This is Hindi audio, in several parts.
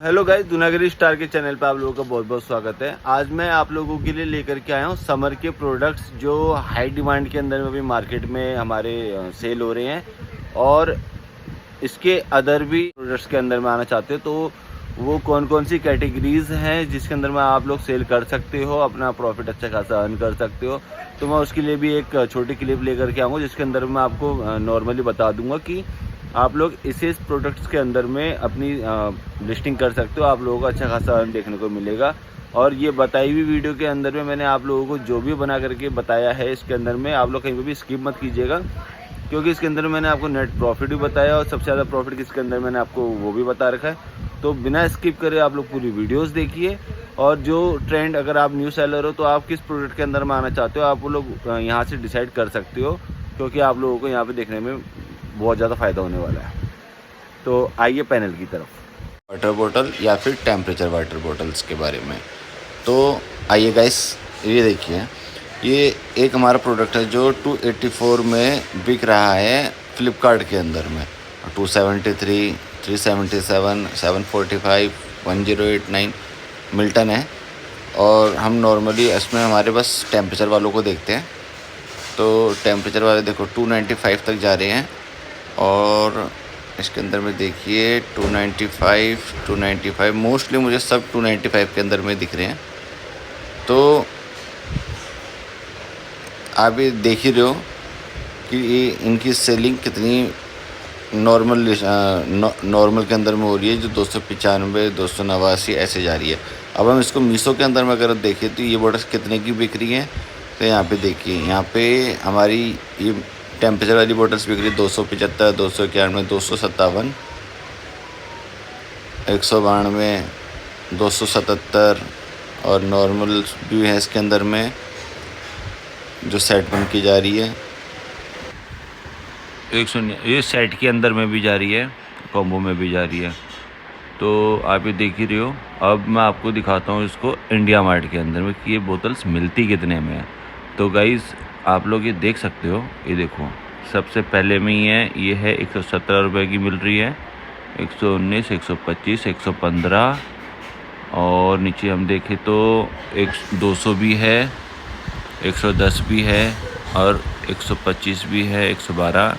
हेलो गाइस, दुनागिरी स्टार के चैनल पे आप लोगों का बहुत बहुत स्वागत है। आज मैं आप लोगों के लिए लेकर के आया हूँ समर के प्रोडक्ट्स जो हाई डिमांड के अंदर में भी मार्केट में हमारे सेल हो रहे हैं और इसके अदर भी प्रोडक्ट्स के अंदर में आना चाहते हो तो वो कौन कौन सी कैटेगरीज हैं जिसके अंदर में आप लोग सेल कर सकते हो, अपना प्रॉफिट अच्छा खासा अर्न कर सकते हो। तो मैं उसके लिए भी एक छोटी क्लिप लेकर के आऊँगा जिसके अंदर मैं आपको नॉर्मली बता दूंगा कि आप लोग इस प्रोडक्ट्स के अंदर में अपनी लिस्टिंग कर सकते हो। आप लोगों को अच्छा खासा अर्न देखने को मिलेगा। और ये बताई हुई वीडियो के अंदर में मैंने आप लोगों को जो भी बना करके बताया है इसके अंदर में आप लोग कहीं पर भी स्किप मत कीजिएगा, क्योंकि इसके अंदर मैंने आपको नेट प्रॉफिट भी बताया और सबसे ज़्यादा प्रॉफिट किसके अंदर मैंने आपको वो भी बता रखा है। तो बिना स्किप करे आप लोग पूरी वीडियोस देखिए। और जो ट्रेंड, अगर आप न्यू सेलर हो तो आप किस प्रोडक्ट के अंदर में आना चाहते हो आप वो लोग यहाँ से डिसाइड कर सकते हो, क्योंकि आप लोगों को यहाँ पे देखने में बहुत ज़्यादा फ़ायदा होने वाला है। तो आइए पैनल की तरफ। वाटर बोतल या फिर टेम्परेचर वाटर बोतल्स के बारे में। तो आइए गाइस, ये देखिए, ये एक हमारा प्रोडक्ट है जो 284 में बिक रहा है फ्लिपकार्ट के अंदर में। 273, 377, 745, 1089 मिल्टन है। और हम नॉर्मली इसमें हमारे बस टेम्परेचर वालों को देखते हैं। तो टेम्परेचर वाले देखो 295 तक जा रहे हैं। और इसके अंदर में देखिए 295 मोस्टली मुझे सब 295 के अंदर में दिख रहे हैं। तो आप ये देख ही रहे हो कि ये इनकी सेलिंग कितनी नॉर्मल के अंदर में हो रही है, जो 295, 289 ऐसे जा रही है। अब हम इसको मीशो के अंदर में अगर देखें तो ये बॉटल्स कितने की बिक रही हैं। तो यहाँ पे देखिए, यहाँ पे हमारी ये टेम्परेचर वाली बॉटल्स बिक रही है 275, 291, 257, 192, 277। और नॉर्मल भी है इसके अंदर में जो सेट बन की जा रही है 100। ये सेट के अंदर में भी जा रही है, कॉम्बो में भी जा रही है। तो आप ये देख ही रहे हो। अब मैं आपको दिखाता हूँ इसको इंडिया मार्ट के अंदर में कि ये बोतल्स मिलती कितने में है। तो गाइज़, आप लोग ये देख सकते हो, ये देखो सबसे पहले में ही है, ये है 117 रुपये की मिल रही है, 119, 125, 115। और नीचे हम देखें तो 200 भी है, 110 भी है और 125 भी है, 112।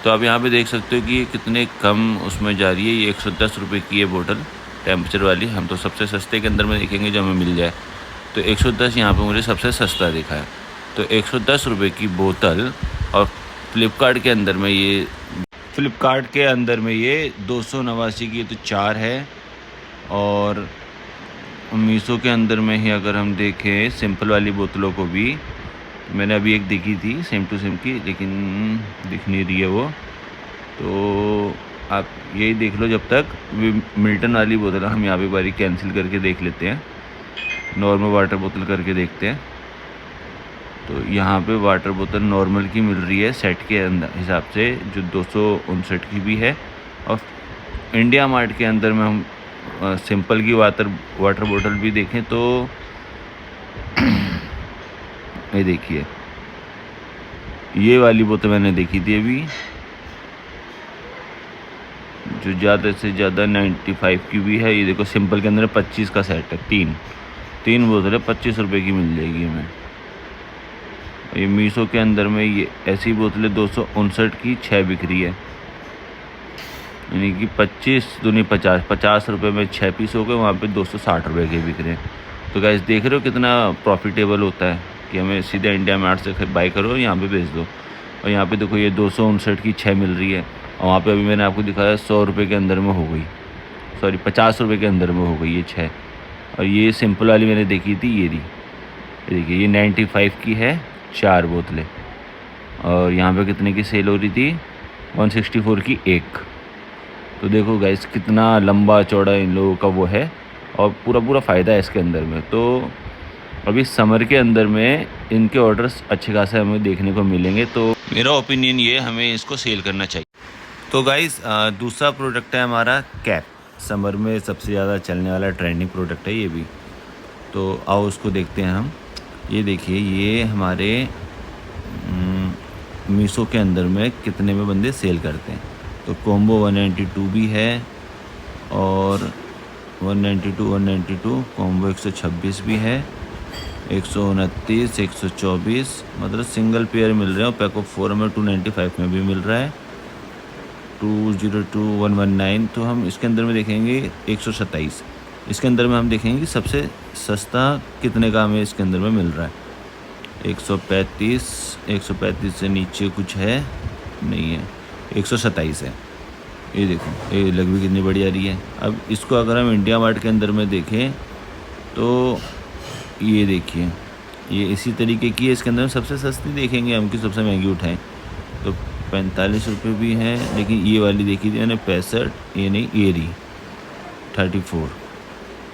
तो आप यहाँ पे देख सकते हो कि ये कितने कम उसमें जा रही है। ये 110 रुपये की है बोतल टेम्परेचर वाली। हम तो सबसे सस्ते के अंदर में देखेंगे जो हमें मिल जाए। तो 110 यहाँ पे मुझे सबसे सस्ता दिखा है। तो 110 रुपये की बोतल। और फ्लिपकार्ट के अंदर में ये 289 की तो 4 है। और मीशो के अंदर में ही अगर हम देखें सिंपल वाली बोतलों को भी, मैंने अभी एक देखी थी सेम टू सेम की, लेकिन दिख नहीं रही है वो। तो आप यही देख लो जब तक। मिल्टन वाली बोतल हम यहाँ पे बारी कैंसिल करके देख लेते हैं, नॉर्मल वाटर बोतल करके देखते हैं। तो यहाँ पे वाटर बोतल नॉर्मल की मिल रही है सेट के अंदर हिसाब से, जो 259 की भी है। और इंडिया मार्ट के अंदर में हम सिंपल की वाटर बोतल भी देखें तो ये देखिए, ये वाली बोतल मैंने देखी थी अभी, जो ज़्यादा से ज़्यादा 95 की भी है। ये देखो सिंपल के अंदर 25 का सेट है, तीन बोतलें 25 रुपये की मिल जाएगी हमें। ये मीशो के अंदर में ये ऐसी बोतलें 259 की 6 बिक रही है, यानी कि 25 दूनी 50 रुपये में 6 पीस हो गए। वहाँ पे 260 रुपये के बिक रहे हैं। तो गाइस, देख रहे हो कितना प्रॉफिटेबल होता है कि हमें सीधा इंडिया मार्ट से बाई करो, यहाँ पे बेच दो। और यहाँ पे देखो ये 259 की 6 मिल रही है। और वहाँ पे अभी मैंने आपको दिखाया 100 रुपये के अंदर में हो गई, सॉरी 50 रुपये के अंदर में हो गई ये 6। और ये सिंपल वाली मैंने देखी थी, ये देखिए, ये 95 की है 4 बोतलें। और यहाँ पे कितने की सेल हो रही थी, 164 की 1। तो देखो गाइस, कितना लंबा चौड़ा इन लोगों का वो है और पूरा फ़ायदा है इसके अंदर में। तो अभी समर के अंदर में इनके ऑर्डर्स अच्छे खासे हमें देखने को मिलेंगे। तो मेरा ओपिनियन ये, हमें इसको सेल करना चाहिए। तो गाइस, दूसरा प्रोडक्ट है हमारा कैप। समर में सबसे ज़्यादा चलने वाला ट्रेंडिंग प्रोडक्ट है ये भी। तो आओ उसको देखते हैं हम। ये देखिए, ये हमारे मीशो के अंदर में कितने में बंदे सेल करते हैं। तो कॉम्बो 192 भी है और 192 कॉम्बो 126 भी है, 129, 124, मतलब सिंगल पेयर मिल रहे हैं। पैक ऑफ 4 में 295 में भी मिल रहा है, 202119। तो हम इसके अंदर में देखेंगे 127। इसके अंदर में हम देखेंगे कि सबसे सस्ता कितने का हमें इसके अंदर में मिल रहा है। 135 से नीचे कुछ है नहीं है, 127 है। ये देखो, ये लग भी कितनी बड़ी आ रही है। अब इसको अगर हम इंडिया मार्ट के अंदर में देखें तो ये देखिए, ये इसी तरीके की है। इसके अंदर में सबसे सस्ती देखेंगे हम कि सबसे महंगी उठाएं तो 45 रुपये भी हैं, लेकिन ये वाली देखी थी मैंने 65, ये नहीं, ये रही 34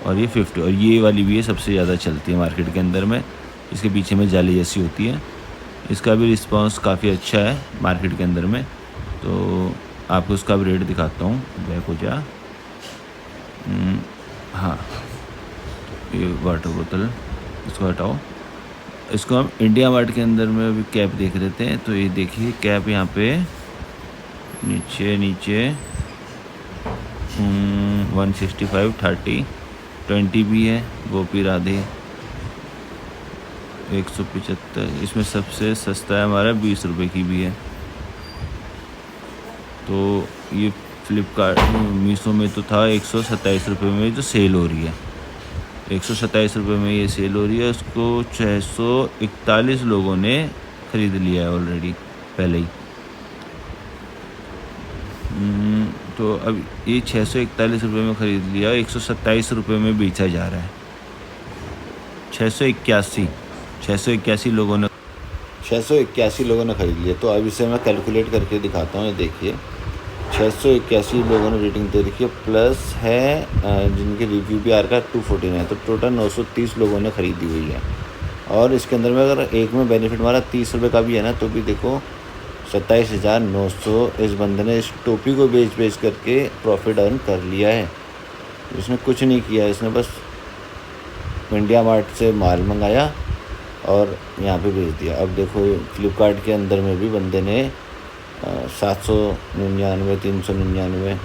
और ये 50, और ये वाली भी है सबसे ज़्यादा चलती है मार्केट के अंदर में। इसके पीछे में जाली जैसी होती है। इसका भी रिस्पांस काफ़ी अच्छा है मार्केट के अंदर में। तो आपको उसका भी रेट दिखाता हूँ, बैक हो जा। हाँ, ये वाटर बोतल इसको हटाओ। इसको हम इंडिया मार्ट के अंदर में अभी कैप देख लेते हैं। तो ये देखिए कैप यहाँ पे नीचे 165, 30, 20 भी है, गोपी राधे 175। इसमें सबसे सस्ता है हमारा 20 रुपये की भी है। तो ये फ्लिपकार्ट मीशो में तो था 127 रुपये में जो सेल हो रही है, 127 रुपये में ये सेल हो रही है। उसको 641 लोगों ने ख़रीद लिया है ऑलरेडी पहले ही। तो अब ये 641 रुपये में ख़रीद लिया, 127 रुपये में बेचा जा रहा है। 681 लोगों ने 681 लोगों ने ख़रीद लिया। तो अब इसे मैं कैलकुलेट करके दिखाता हूँ। ये देखिए 681 लोगों ने रेटिंग दे रखी है, प्लस है जिनके रिव्यू भी आ रहा है 214 है। तो टोटल 930 लोगों ने ख़रीदी हुई है। और इसके अंदर में अगर एक में बेनिफिट हमारा 30 रुपये का भी है ना, तो भी देखो 27,900 इस बंदे ने इस टोपी को बेच करके प्रॉफिट अर्न कर लिया है। इसने कुछ नहीं किया, इसने बस इंडिया मार्ट से माल मंगाया और यहाँ पे भेज दिया। अब देखो फ्लिपकार्ट के अंदर में भी बंदे ने 799, 399,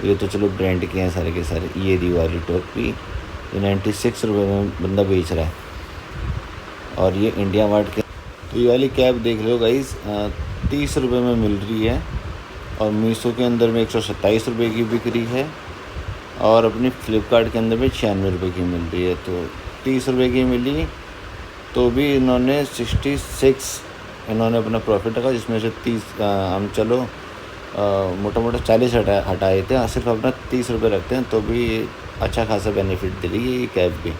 ये तो चलो ब्रांड के हैं सारे के सारे। ये दिवाली टोपी ये 96 रुपये में बंदा बेच रहा है, और ये इंडिया मार्ट के। तो ये वाली कैप देख लो गाइस, 30 रुपये में मिल रही है, और मीशो के अंदर में 127 रुपये की बिक रही है, और अपनी फ्लिपकार्ट के अंदर में 96 रुपये की मिल रही है। तो 30 रुपये की मिली तो भी इन्होंने 66 इन्होंने अपना प्रॉफिट रखा, जिसमें से 30 हम चलो मोटा मोटा 40 हटाए थे, सिर्फ अपना 30 रुपये रखते हैं, तो भी अच्छा खासा बेनिफिट दे रही है ये कैप भी।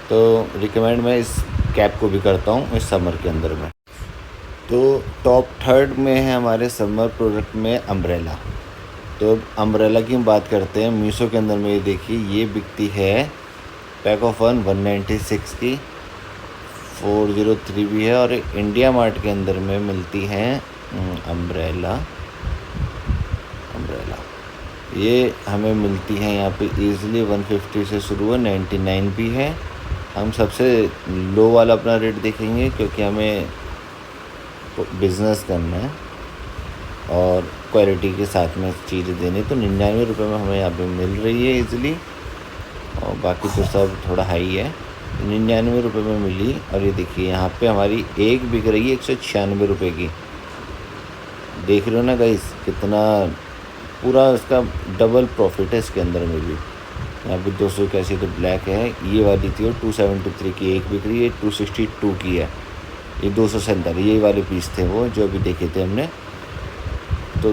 तो रिकमेंड मैं इस कैप को भी करता हूँ इस समर के अंदर में। तो टॉप 3 में है हमारे समर प्रोडक्ट में अम्ब्रेला। तो अब अम्ब्रेला की हम बात करते हैं। मीशो के अंदर में ये देखिए, ये बिकती है पैक ऑफ 196 की, 403 भी है, और इंडिया मार्ट के अंदर में मिलती हैं अम्ब्रेला। ये हमें मिलती है यहाँ पे ईज़िली 150 से शुरू है, 99 भी है। हम सबसे लो वाला अपना रेट देखेंगे, क्योंकि हमें बिज़नेस करना है और क्वालिटी के साथ में चीज़ें देनी। तो 99 रुपये में हमें यहाँ पे मिल रही है ईज़िली, और बाकी तो सब थोड़ा हाई है। 99 रुपये में मिली। और ये देखिए यहाँ पे हमारी एक बिक रही है 196 रुपये की। देख रहे हो ना गाइस, कितना पूरा इसका डबल प्रॉफिट है इसके अंदर में भी। यहाँ पे 281 तो ब्लैक है, ये वाली थी, और 273 की एक बिक रही है, 262 की है, ये 247, ये वाले पीस थे वो जो अभी देखे थे हमने। तो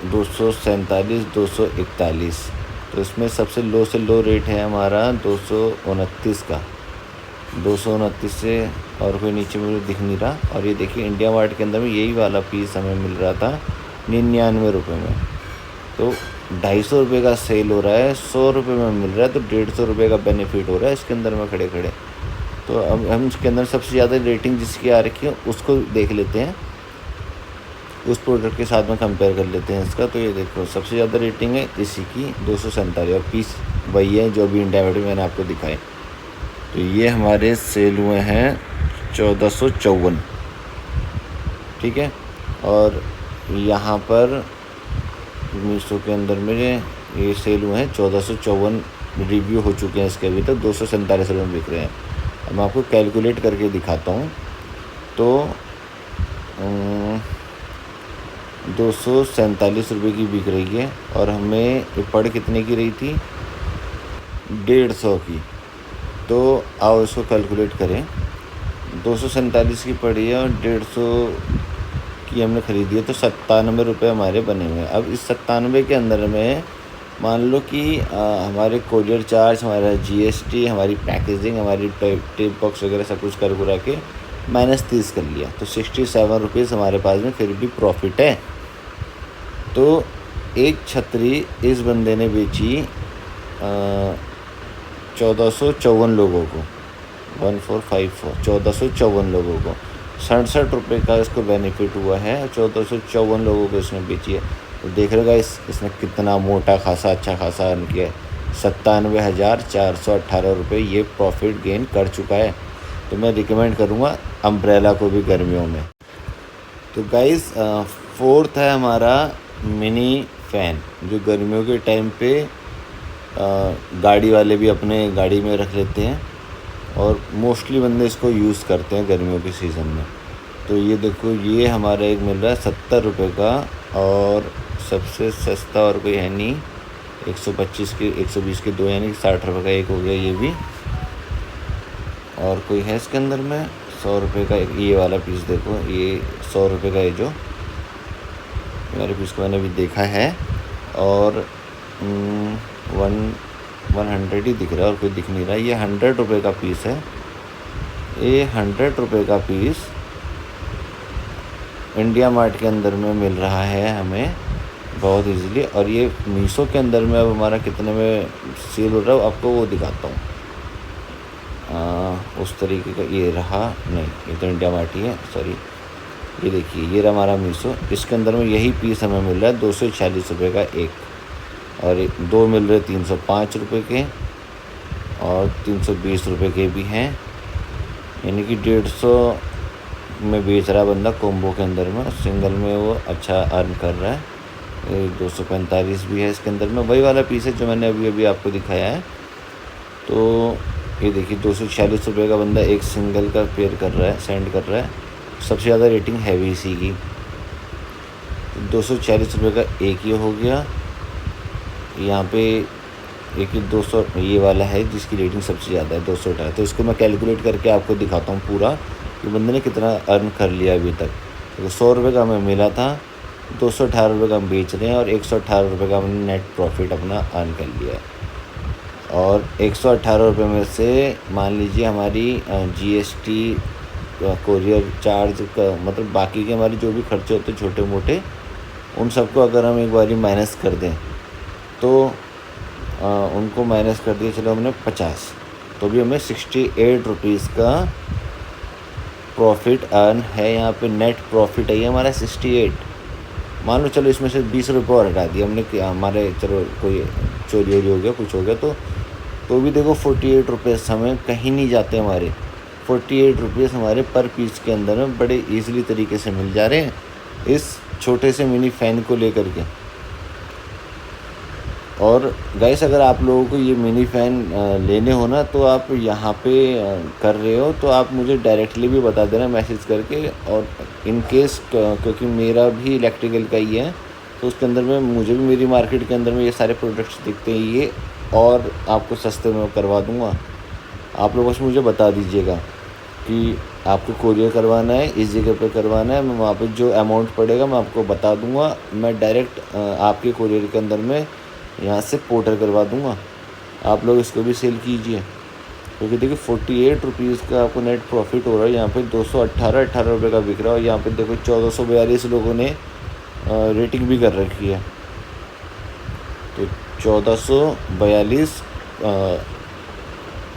247, 241, तो इसमें सबसे लो से लो रेट है हमारा 229 का, 229 से और कोई नीचे मुझे दिख नहीं रहा। और ये देखिए इंडिया मार्ट के अंदर में यही वाला पीस हमें मिल रहा था 99 रुपये में। तो 250 रुपये का सेल हो रहा है, 100 रुपये में मिल रहा है, तो 150 रुपये का बेनिफिट हो रहा है इसके अंदर में खड़े खड़े। तो अब हम इसके अंदर सबसे ज़्यादा रेटिंग जिसकी आ रखी है उसको देख लेते हैं, उस प्रोडक्ट के साथ में कंपेयर कर लेते हैं इसका। तो ये देखो सबसे ज़्यादा रेटिंग है इसी की 247, और पीस वही है जो भी इंडिया मार्ट में मैंने आपको दिखाए। तो ये हमारे सेल हुए हैं 1454, ठीक है। और यहाँ पर मीशो के अंदर में ये सेल हुए हैं 1454 रिव्यू हो चुके हैं इसके, अभी तक 247 रुपये में बिक रहे हैं। अब मैं आपको कैलकुलेट करके दिखाता हूँ। तो 247 रुपये की बिक रही है और हमें ये पड़ कितने की रही थी, 150 की। तो आओ इसको कैलकुलेट करें। 247 की पड़ी है और 150 की हमने ख़रीदी है, तो 97 रुपये हमारे बने हुए हैं। अब इस 97 के अंदर में मान लो कि हमारे कोरियर चार्ज, हमारा GST, हमारी पैकेजिंग, हमारी टेप बॉक्स वगैरह सब कुछ कर बुरा के -30 कर लिया, तो 67 रुपीज़ हमारे पास में फिर भी प्रॉफिट है। तो एक छतरी इस बंदे ने बेची 1454 लोगों को, 1454 1454 लोगों को 67 रुपये का इसको बेनिफिट हुआ है। 1454 लोगों को इसने बेची है। तो देख रहे हो इसने कितना मोटा खासा अच्छा खासा अर्न किया है। 97,418 रुपये ये प्रॉफिट गेन कर चुका है। तो मैं रिकमेंड करूँगा अम्ब्रेला को भी गर्मियों में। तो गाइस, फोर्थ है हमारा मिनी फ़ैन, जो गर्मियों के टाइम पे गाड़ी वाले भी अपने गाड़ी में रख लेते हैं और मोस्टली बंदे इसको यूज़ करते हैं गर्मियों के सीज़न में। तो ये देखो, ये हमारा एक मिल रहा है 70 रुपये का, और सबसे सस्ता और कोई है नहीं, 125 के 120 के 2, यानी 60 रुपये का एक हो गया ये भी। और कोई है इसके अंदर में 100 रुपये का एक ये वाला पीस, देखो ये 100 रुपये का, ये जो मेरे पीस को मैंने भी देखा है। और 100 ही दिख रहा है और कोई दिख नहीं रहा। ये 100 रुपये का पीस है। ये 100 रुपये का पीस इंडिया मार्ट के अंदर में मिल रहा है हमें बहुत इजीली। और ये मीशो के अंदर में अब हमारा कितने में सेल हो रहा है आपको वो दिखाता हूँ। उस तरीके का ये रहा नहीं, ये तो इंडिया मार्ट ही है, सॉरी। ये देखिए, ये रहा हमारा मीशो। इसके अंदर में यही पीस हमें मिल रहा है 246 रुपये का एक, और 2 मिल रहे 305 रुपये के, और 320 रुपये के भी हैं। यानी कि 150 में बेच रहा बंदा कॉम्बो के अंदर में, सिंगल में वो अच्छा अर्न कर रहा है। 245 भी है इसके अंदर में, वही वाला पीस है जो मैंने अभी अभी आपको दिखाया है। तो ये देखिए 246 रुपये का बंदा एक सिंगल का पेयर कर रहा है, सेंड कर रहा है। सबसे ज़्यादा रेटिंग हैवी इसी की। 246 रुपये का एक ये हो गया। यहाँ पे एक 200 ये वाला है जिसकी रेटिंग सबसे ज़्यादा है, 218। तो इसको मैं कैलकुलेट करके आपको दिखाता हूँ पूरा कि बंदे ने कितना अर्न कर लिया अभी तक। तो 100 रुपये का हमें मिला था, 218 रुपये का हम बेच रहे हैं, और 118 रुपये का हमने नेट प्रॉफिट अपना अर्न कर लिया है। और 118 रुपये में से मान लीजिए हमारी GST, कोरियर चार्ज का, मतलब बाकी के हमारे जो भी खर्चे होते हैं छोटे मोटे, उन सबको अगर हम एक बारी माइनस कर दें तो उनको माइनस कर दिए चलो हमने 50, तो भी हमें 68 रुपीज़ का प्रॉफिट अर्न है। यहाँ पे नेट प्रॉफिट है ये हमारा 68। मान लो चलो इसमें से 20 रुपये और हटा दिए हमने कि हमारे चलो कोई चोरी वोरी हो गया, कुछ हो गया, तो भी देखो 48 रुपीज़ हमें कहीं नहीं जाते हमारे। 48 रुपीज़ हमारे पर पीस के अंदर में बड़े ईज़िली तरीके से मिल जा रहे हैं इस छोटे से मिनी फ़ैन को लेकर के। और गाइस, अगर आप लोगों को ये मिनी फ़ैन लेने हो ना, तो आप यहाँ पे कर रहे हो तो आप मुझे डायरेक्टली भी बता देना मैसेज करके। और इन केस क्योंकि मेरा भी इलेक्ट्रिकल का ही है, तो उसके अंदर में मुझे भी मेरी मार्केट के अंदर में ये सारे प्रोडक्ट्स दिखते हैं ये, और आपको सस्ते में करवा दूँगा। आप लोग बस मुझे बता दीजिएगा कि आपको कोरियर करवाना है, इस जगह पे करवाना है, मैं वहाँ पे जो अमाउंट पड़ेगा मैं आपको बता दूँगा। मैं डायरेक्ट आपके कोरियर के अंदर में यहाँ से पोर्टर करवा दूँगा। आप लोग इसको भी सेल कीजिए, क्योंकि देखिए 48 रुपीज़ का आपको नेट प्रॉफिट हो रहा है। यहाँ पे 218 रुपये का बिक रहा है, और यहाँ पे देखो 1442 लोगों ने रेटिंग भी कर रखी है। तो 1442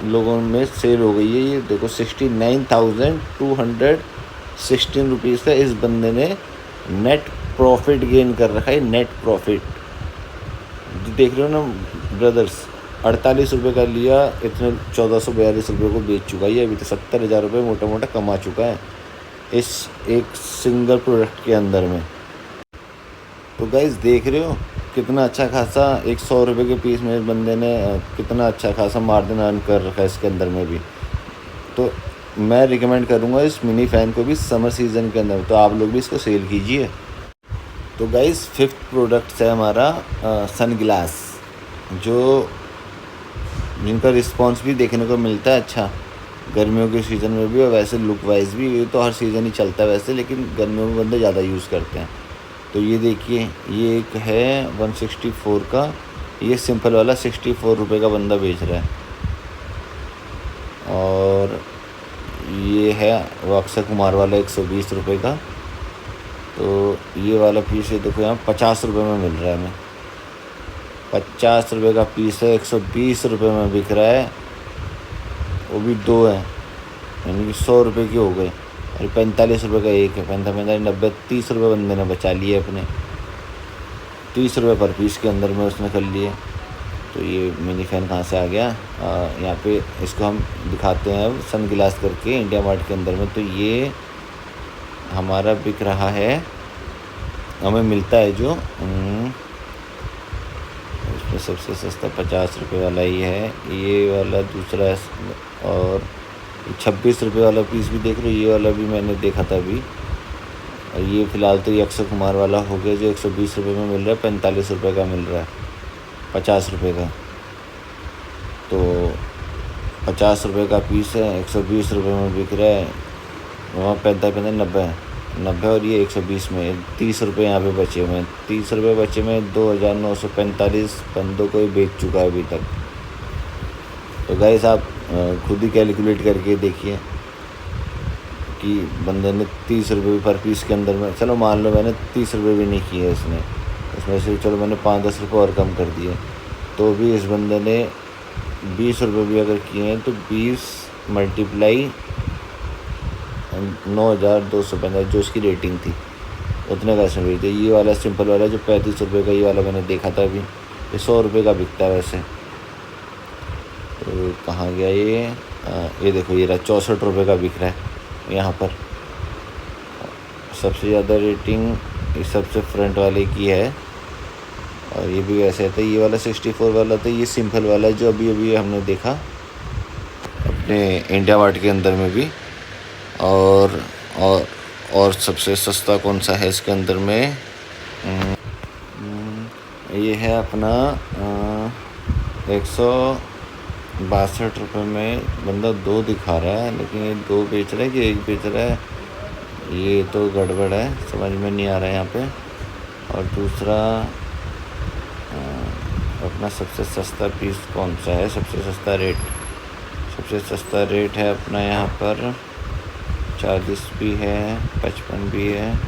लोगों में सेल हो गई है। ये देखो 69,216 रुपीज़ का इस बंदे ने नेट प्रॉफिट गेन कर रखा है। नेट प्रॉफिट देख रहे हो ना ब्रदर्स, 48 रुपये का लिया, इतने 1442 रुपये को बेच चुका है। ये अभी तो 70,000 रुपये मोटा मोटा कमा चुका है इस एक सिंगल प्रोडक्ट के अंदर में। तो गाइस देख रहे हो कितना अच्छा खासा 100 रुपये के पीस में बंदे ने कितना अच्छा खासा मार्जिन अर्न कर रखा है इसके अंदर में भी। तो मैं रिकमेंड करूँगा इस मिनी फ़ैन को भी समर सीज़न के अंदर, तो आप लोग भी इसको सेल कीजिए। तो गाइस 5th प्रोडक्ट है हमारा सन ग्लास, जो जिनका रिस्पांस भी देखने को मिलता है अच्छा गर्मियों के सीज़न में भी, और वैसे लुक वाइज भी। ये तो हर सीज़न ही चलता है वैसे, लेकिन गर्मियों में बंदे ज़्यादा यूज़ करते हैं। तो ये देखिए, ये एक है 164 का, ये सिंपल वाला 64 रुपये का बंदा बेच रहा है। और ये है वो अक्षय कुमार वाला 120 रुपये का। तो ये वाला पीस ये देखो यहाँ 50 रुपये में मिल रहा है हमें। 50 रुपये का पीस है, 120 रुपये में बिक रहा है, वो भी 2 है, यानी कि 100 रुपये की हो गई। और 45 रुपये का एक है, 45, 90, 30 रुपये बंदे ने बचा लिए अपने। 30 रुपये पर पीस के अंदर में उसने कर लिए। तो ये मिनी फ़ैन कहाँ से आ गया, यहाँ पे इसको हम दिखाते हैं अब सन ग्लास करके इंडिया मार्ट के अंदर में। तो ये हमारा बिक रहा है, हमें मिलता है जो इसमें सबसे सस्ता 50 रुपये वाला ही है, ये वाला दूसरा है। और 26 रुपये वाला पीस भी देख लो, ये वाला भी मैंने देखा था अभी। और ये फ़िलहाल तो ये अक्षय कुमार वाला हो गया जो 120 रुपये में मिल रहा है, 45 रुपये का मिल रहा है, 50 रुपये का। तो 50 रुपये का पीस है, 120 रुपये में बिक रहा है, वहाँ 45, 90 है, 90 और ये 120 में 30 रुपये यहाँ पे बचे हुए हैं। 30 रुपये बचे में 2945 बंदों को ही बेच चुका है अभी तक। तो गाइस आप खुद ही कैलकुलेट करके देखिए कि बंदे ने 30 रुपये पर पीस के अंदर में, चलो मान लो मैंने 30 रुपये भी नहीं किए इसने, उसमें से चलो मैंने 5-10 रुपये और कम कर दिए, तो भी इस बंदे ने 20 रुपये भी अगर किए हैं तो 20 मल्टीप्लाई 9250 जो उसकी रेटिंग थी, उतने का इसमें बेच दिया। ये वाला सिंपल वाला जो 35 रुपये का, ये वाला मैंने देखा था अभी, ये 100 रुपये का बिकता है वैसे। तो कहाँ गया ये देखो, ये रहा 64 रुपये का बिक रहा है यहाँ पर। सबसे ज़्यादा रेटिंग इस सबसे फ्रंट वाले की है। और ये भी वैसे था, ये वाला 64 वाला था, ये सिंपल वाला जो अभी अभी हमने देखा अपने इंडिया मार्ट के अंदर में भी। और सबसे सस्ता कौन सा है इसके अंदर में, ये है अपना 162 रुपये में बंदा 2 दिखा रहा है, लेकिन ये 2 बेच रहा है कि 1 बेच रहा है, ये तो गड़बड़ है, समझ में नहीं आ रहा है यहाँ पे। और दूसरा अपना सबसे सस्ता पीस कौन सा है, सबसे सस्ता रेट है अपना यहाँ पर 40 भी है, 55 भी है,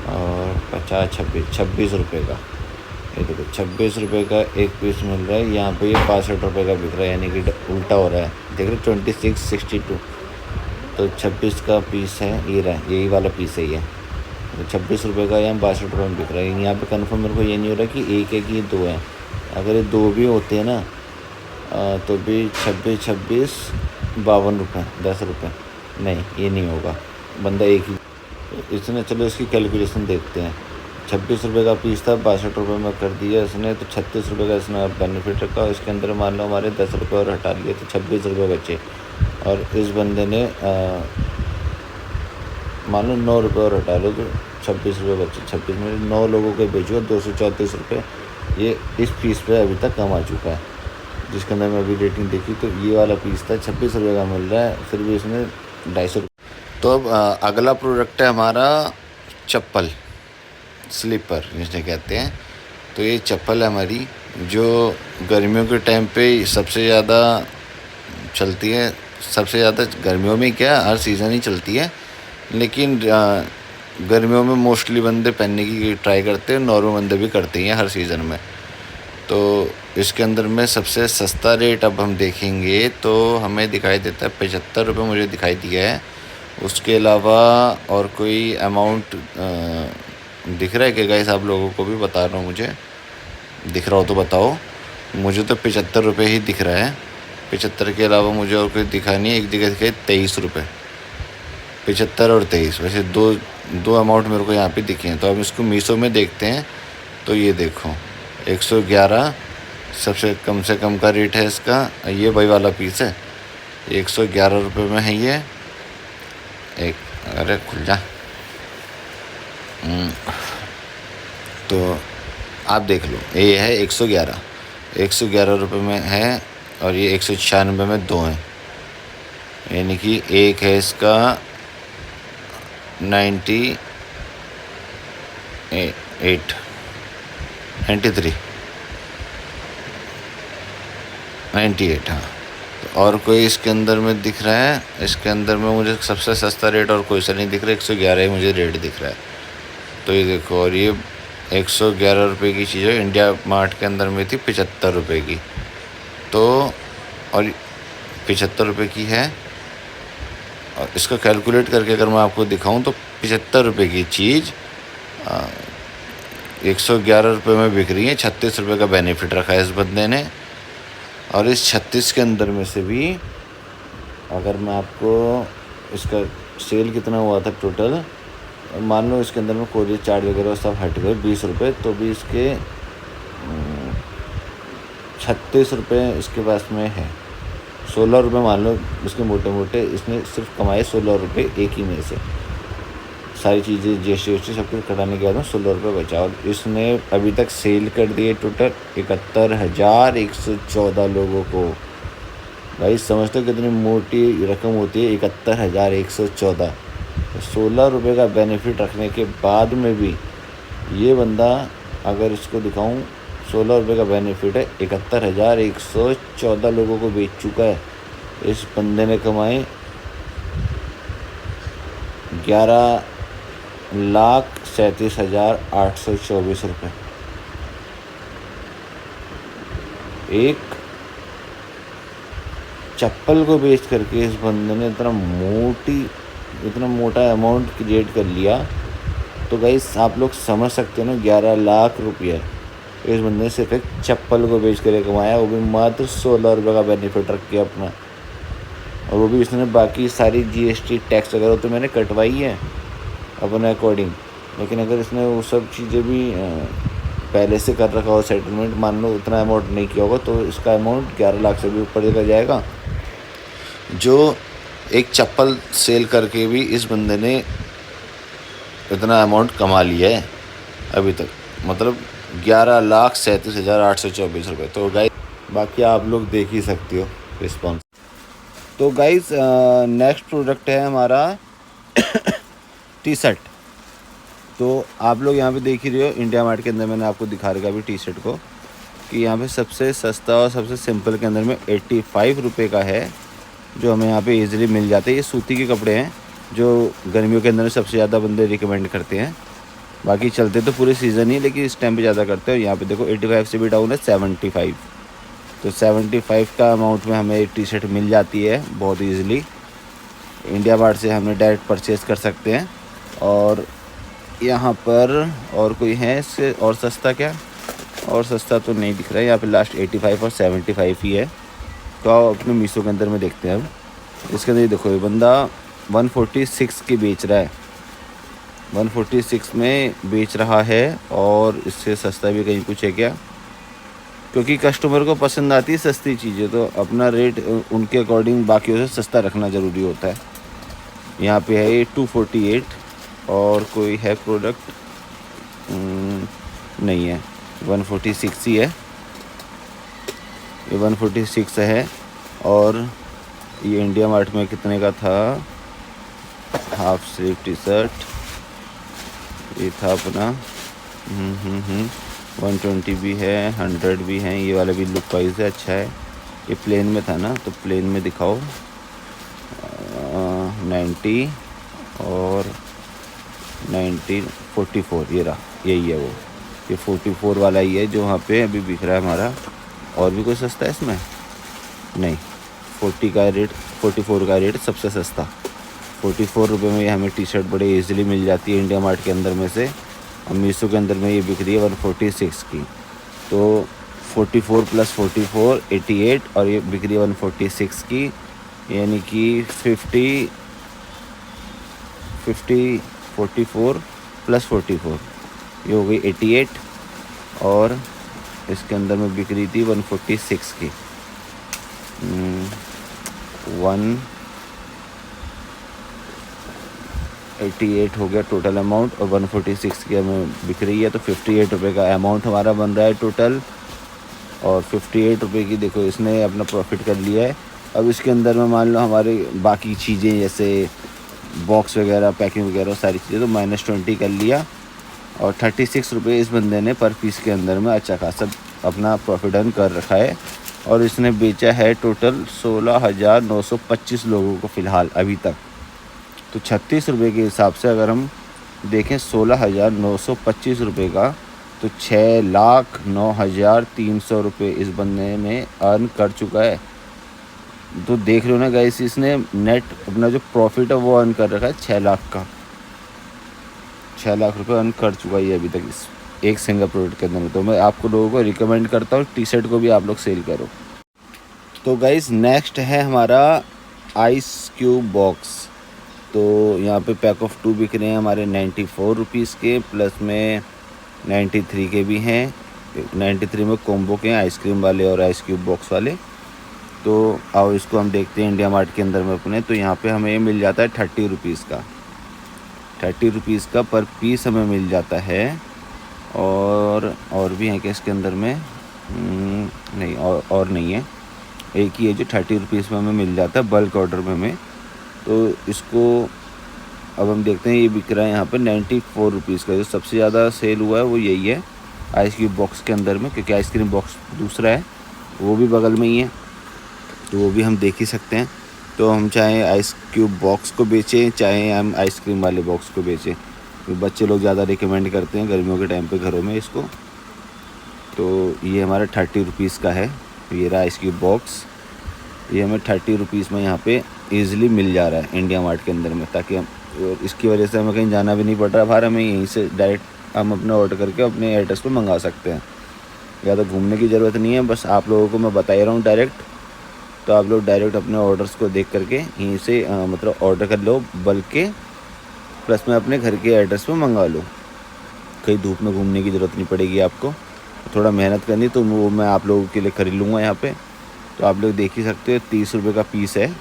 और 26 रुपये का। ये देखो 26 रुपये का एक पीस मिल रहा है, यहाँ पे ये 65 रुपये का बिक रहा है, यानी कि उल्टा हो रहा है। देख रहे 2662, तो 26 का पीस है, ये रहा, यही वाला पीस है ये। तो 26 रुपये का यहाँ 62 रुपये में बिक रहा है। यहाँ पे कन्फर्म मेरे को ये नहीं हो रहा कि एक है कि ये 2 है। अगर ये 2 भी होते हैं ना तो भी 26 52 रुपये, 10 रुपये, नहीं ये नहीं होगा, बंदा एक ही। तो इसने चलो इसकी कैलकुलेशन देखते हैं। 26 रुपये का पीस था, 62 रुपये में कर दिया इसने, तो 36 रुपये का इसने बेनिफिट रखा। इसके अंदर मान लो हमारे 10 रुपये और हटा लिए, तो 26 रुपये बचे। और इस बंदे ने मान लो 9 रुपये और हटा लो, तो 26 रुपये बचे। 26 में 9 लोगों को बेचूँगा, 234 रुपये ये इस पीस पे अभी तक कम आ चुका है। जिसके अंदर मैं अभी रेटिंग देखी तो ये वाला पीस था 26 रुपये का मिल रहा है, फिर भी इसमें 250। तो अब अगला प्रोडक्ट है हमारा चप्पल, स्लीपर जिसे कहते हैं। तो ये चप्पल है हमारी, जो गर्मियों के टाइम पे सबसे ज़्यादा चलती है। सबसे ज़्यादा गर्मियों में क्या, हर सीज़न ही चलती है, लेकिन गर्मियों में मोस्टली बंदे पहनने की ट्राई करते हैं, नॉर्मल बंदे भी करते हैं हर सीज़न में। तो इसके अंदर में सबसे सस्ता रेट अब हम देखेंगे तो हमें दिखाई देता है 75 रुपये मुझे दिखाई दिया है। उसके अलावा और कोई अमाउंट दिख रहा है क्या गाइस? आप लोगों को भी बता रहा हूँ, मुझे दिख रहा हो तो बताओ। मुझे तो 75 रुपये ही दिख रहा है। 75 के अलावा मुझे और कोई दिखा नहीं है। एक जगह दिखे 23 रुपये, 75 और 23, वैसे दो अमाउंट मेरे को यहाँ पे दिखे हैं। तो अब इसको मीशो में देखते हैं तो ये देखो 111 सबसे कम से कम का रेट है इसका। ये वही वाला पीस है, 111 रुपये में है ये एक। अरे खुल जा। तो आप देख लो, ये है 111 रुपये में है, और ये 196 में 2 हैं, यानी कि एक है इसका 98 हाँ। तो और कोई इसके अंदर में दिख रहा है? इसके अंदर में मुझे सबसे सस्ता रेट और कोई सा नहीं दिख रहा, 111 ही मुझे रेट दिख रहा है। तो ये देखो, और ये 111 रुपये की चीज़ है, इंडिया मार्ट के अंदर में थी 75 रुपये की। तो और 75 रुपये की है, और इसको कैलकुलेट करके अगर मैं आपको दिखाऊं तो 75 रुपये की चीज़ 111 रुपये में बिक रही है। 36 रुपये का बेनिफिट रखा है इस बंदे ने। और इस 36 के अंदर में से भी अगर मैं आपको इसका सेल कितना हुआ था टोटल, मान लो इसके अंदर में कोरियर चार्ज वगैरह सब हट गए 20 रुपये, तो भी इसके 36 रुपये इसके पास में है। 16 रुपये मान लो इसके मोटे मोटे, इसने सिर्फ कमाए 16 रुपये एक ही में से। सारी चीज़ें GST सब कुछ कटाने के बाद में 16 रुपये बचा, और इसने अभी तक सेल कर दिए टोटल 71,114 लोगों को। भाई समझते हो कितनी मोटी रकम होती है, 71,114। 16 रुपये का बेनिफिट रखने के बाद में भी ये बंदा, अगर इसको दिखाऊं, 16 रुपये का बेनिफिट है, 71,114 लोगों को बेच चुका है। इस बंदे ने कमाए 11,37,824 रुपये। एक चप्पल को बेच करके इस बंदे ने इतना मोटा अमाउंट क्रिएट कर लिया। तो गाइस आप लोग समझ सकते हो ना, 11 लाख रुपये इस बंदे ने सिर्फ एक चप्पल को बेच कर कमाया, वो भी मात्र 16 रुपये का बेनिफिट रख के अपना। और वो भी इसने बाकी सारी GST टैक्स वगैरह तो मैंने कटवाई है अपने अकॉर्डिंग, लेकिन अगर इसने वो सब चीज़ें भी पहले से कर रखा हो सेटलमेंट, मान लो उतना अमाउंट नहीं किया होगा, तो इसका अमाउंट 11 लाख से भी ऊपर लेकर जाएगा। जो एक चप्पल सेल करके भी इस बंदे ने इतना अमाउंट कमा लिया है अभी तक, मतलब 11,37,824 रुपये। तो गाइस बाकी आप लोग देख ही सकते हो रिस्पॉन्स। तो गाइस नेक्स्ट प्रोडक्ट है हमारा T-शर्ट। तो आप लोग यहाँ पे देख ही रहे हो, इंडिया मार्ट के अंदर मैंने आपको दिखा रखा अभी T-शर्ट को, कि यहाँ पे सबसे सस्ता और सबसे सिंपल के अंदर में 85 रुपये का है, जो हमें यहाँ पे इजीली मिल जाते हैं। ये सूती के कपड़े हैं जो गर्मियों के अंदर में सबसे ज़्यादा बंदे रिकमेंड करते हैं। बाकी चलते तो पूरे सीज़न ही, लेकिन इस टाइम पे ज़्यादा करते हैं। और यहाँ पे देखो 85 से भी डाउन है 75। तो 75 का अमाउंट में हमें T-शर्ट मिल जाती है बहुत ईजिली। इंडिया मार्ट से हमने डायरेक्ट परचेज़ कर सकते हैं। और यहाँ पर और कोई है इससे और सस्ता क्या? और सस्ता तो नहीं दिख रहा है यहाँ पे, लास्ट 85 और 75 ही है। तो आप अपने मीशो के अंदर में देखते हैं। अब इसके अंदर देखो, ये बंदा 146 की बेच रहा है, 146 में बेच रहा है। और इससे सस्ता भी कहीं कुछ है क्या? क्योंकि कस्टमर को पसंद आती है सस्ती चीज़ें, तो अपना रेट उनके अकॉर्डिंग बाकियों से सस्ता रखना ज़रूरी होता है। यहाँ पे है ये 248। और कोई है प्रोडक्ट? नहीं है, 146 ही है, ये 146 है। और ये इंडिया मार्ट में कितने का था? हाफ स्लीव T-शर्ट ये था अपना 120 भी है, 100 भी है। ये वाला भी लुक वाइज है, अच्छा है। ये प्लेन में था ना, तो प्लेन में दिखाओ। 90 और 90 44, ये रहा, यही है वो। ये 44 वाला ही है जो वहाँ पे अभी बिक रहा है हमारा। और भी कोई सस्ता है इसमें? नहीं, 44 का रेट सबसे सस्ता। 44 रुपये में ये हमें T-शर्ट बड़े इजीली मिल जाती है इंडिया मार्ट के अंदर में से। और मीशो के अंदर में ये बिक रही है 146 की। तो 44 + 44 88, और ये बिक रही है 146 की, यानी कि 50 44 + 44 ये हो गई 88। और इसके अंदर में बिक रही थी 146 की। 188 हो गया टोटल अमाउंट और 146 की हमें बिक रही है, तो 58 रुपये का अमाउंट हमारा बन रहा है टोटल। और 58 रुपये की देखो इसने अपना प्रॉफिट कर लिया है। अब इसके अंदर में मान लो हमारी बाकी चीज़ें जैसे बॉक्स वगैरह, पैकिंग वगैरह सारी चीज़ें तो -20 कर लिया, और 36 रुपये इस बंदे ने पर पीस के अंदर में अच्छा खासा अपना प्रॉफिट अर्न कर रखा है। और इसने बेचा है टोटल 16,925 लोगों को फ़िलहाल अभी तक। तो 36 रुपये के हिसाब से अगर हम देखें 16,925 रुपये का, तो 6,09,300 रुपये इस बंदे ने अर्न कर चुका है। तो देख रहे हो ना गाइस, इसने नेट अपना जो प्रॉफिट है वो अर्न कर रखा है 6 लाख का। 6 लाख रुपये अर्न कर चुका है अभी तक इस एक सिंगल प्रोडक्ट के अंदर। तो मैं आपको लोगों को रिकमेंड करता हूँ टी शर्ट को भी आप लोग सेल करो। तो गाइस नेक्स्ट है हमारा आइस क्यूब बॉक्स। तो यहाँ पे पैक ऑफ 2 बिक रहे हैं हमारे 94 रुपीज़ के, प्लस में 93 के भी हैं। 93 में कॉम्बो के हैं, आइसक्रीम वाले और आइस क्यूब बॉक्स वाले। तो आओ इसको हम देखते हैं इंडिया मार्ट के अंदर में अपने। तो यहाँ पे हमें मिल जाता है 30 रुपीज़ का, 30 रुपीज़ का पर पीस हमें मिल जाता है। और भी हैं क्या इसके अंदर में? नहीं, और नहीं है, एक ही है जो 30 रुपीज़ में हमें मिल जाता है बल्क ऑर्डर में हमें। तो इसको अब हम देखते हैं, ये बिक रहा है यहाँ पे 94 रुपीज़ का। जो सबसे ज़्यादा सेल हुआ है वो यही है आइस क्यूब बॉक्स के अंदर में, क्योंकि आइसक्रीम बॉक्स दूसरा है वो भी बगल में ही है, तो वो भी हम देख ही सकते हैं। तो हम चाहे आइस क्यूब बॉक्स को बेचें, चाहे हम आइसक्रीम वाले बॉक्स को बेचें, तो बच्चे लोग ज़्यादा रिकमेंड करते हैं गर्मियों के टाइम पे घरों में इसको। तो ये हमारा 30 रुपीज़ का है। ये रहा आइस क्यूब बॉक्स, ये हमें 30 रुपीज़ में यहाँ पे ईज़िली मिल जा रहा है इंडिया मार्ट के अंदर में, ताकि हम इसकी वजह से हमें कहीं जाना भी नहीं पड़ रहा बाहर। हमें यहीं से डायरेक्ट हम अपना ऑर्डर करके अपने एड्रेस पे मंगा सकते हैं, ज़्यादा घूमने की ज़रूरत नहीं है। बस आप लोगों को मैं बता ही रहा हूँ डायरेक्ट, तो आप लोग डायरेक्ट अपने ऑर्डर्स को देख करके यहीं से मतलब ऑर्डर कर लो बल्क के, प्लस में अपने घर के एड्रेस पे मंगा लो। कहीं धूप में घूमने की ज़रूरत नहीं पड़ेगी आपको, थोड़ा मेहनत करनी तो वो मैं आप लोगों के लिए खरीद लूँगा यहाँ पे। तो आप लोग देख ही सकते हो 30 रुपये का पीस है,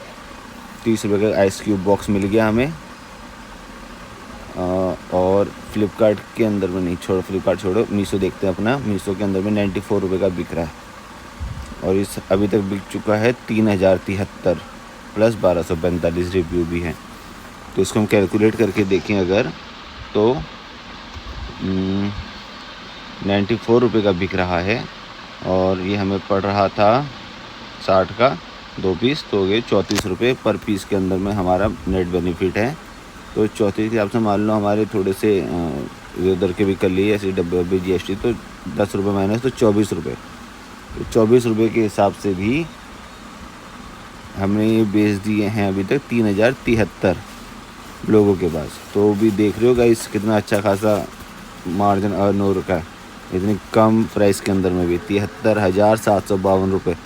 30 रुपये का आइस क्यूब बॉक्स मिल गया हमें। और फ्लिपकार्ट के अंदर में नहीं, छोड़ो फ्लिपकार्ट छोड़ो, मीशो देखते हैं अपना। मीशो के अंदर में 94 रुपये का बिक रहा है, और इस अभी तक बिक चुका है 3073 प्लस 1245 रिव्यू भी हैं। तो इसको हम कैलकुलेट करके देखें अगर, तो 94 रुपये का बिक रहा है, और ये हमें पड़ रहा था 60 का 2 पीस, तो हो गए 34 रुपये पर पीस के अंदर में हमारा नेट बेनिफिट है। तो 34 के हिसाब से मान लो हमारे थोड़े से उधर के भी कर लिए ऐसे डब्बे GST, तो 10 रुपये माइनस, तो 24 रुपये। तो 24 रुपये के हिसाब से भी हमने ये बेच दिए हैं अभी तक 3073 लोगों के पास। तो भी देख रहे हो गाइस कितना अच्छा खासा मार्जिन अर्न हो रखा है इतनी कम प्राइस के अंदर में भी, 73,752 रुपये।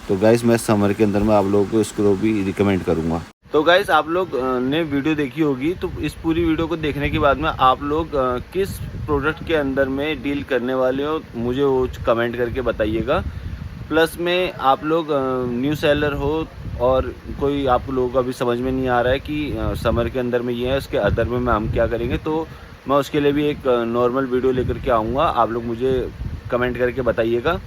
तो गाइस मैं समर के अंदर में आप लोगों को इसको भी रिकमेंड करूँगा। तो गाइस आप लोग ने वीडियो देखी होगी, तो इस पूरी वीडियो को देखने के बाद में आप लोग किस प्रोडक्ट के अंदर में डील करने वाले हो मुझे वो कमेंट करके बताइएगा। प्लस में आप लोग न्यू सेलर हो और कोई आप लोगों को अभी समझ में नहीं आ रहा है कि समर के अंदर में ये है, उसके अदर में हम क्या करेंगे, तो मैं उसके लिए भी एक नॉर्मल वीडियो लेकर के आऊँगा। आप लोग मुझे कमेंट करके बताइएगा,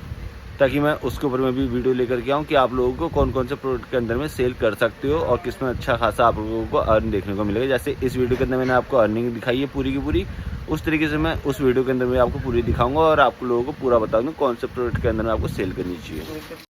ताकि मैं उसके ऊपर में भी वीडियो लेकर के आऊँ कि आप लोगों को कौन कौन से प्रोडक्ट के अंदर में सेल कर सकते हो और किस में अच्छा खासा आप लोगों को अर्न देखने को मिलेगा। जैसे इस वीडियो के अंदर मैंने आपको अर्निंग दिखाई है पूरी की पूरी, उस तरीके से मैं उस वीडियो के अंदर में आपको पूरी दिखाऊंगा और आप लोगों को पूरा बता दूँ कौन से प्रोडक्ट के अंदर में आपको सेल करनी चाहिए।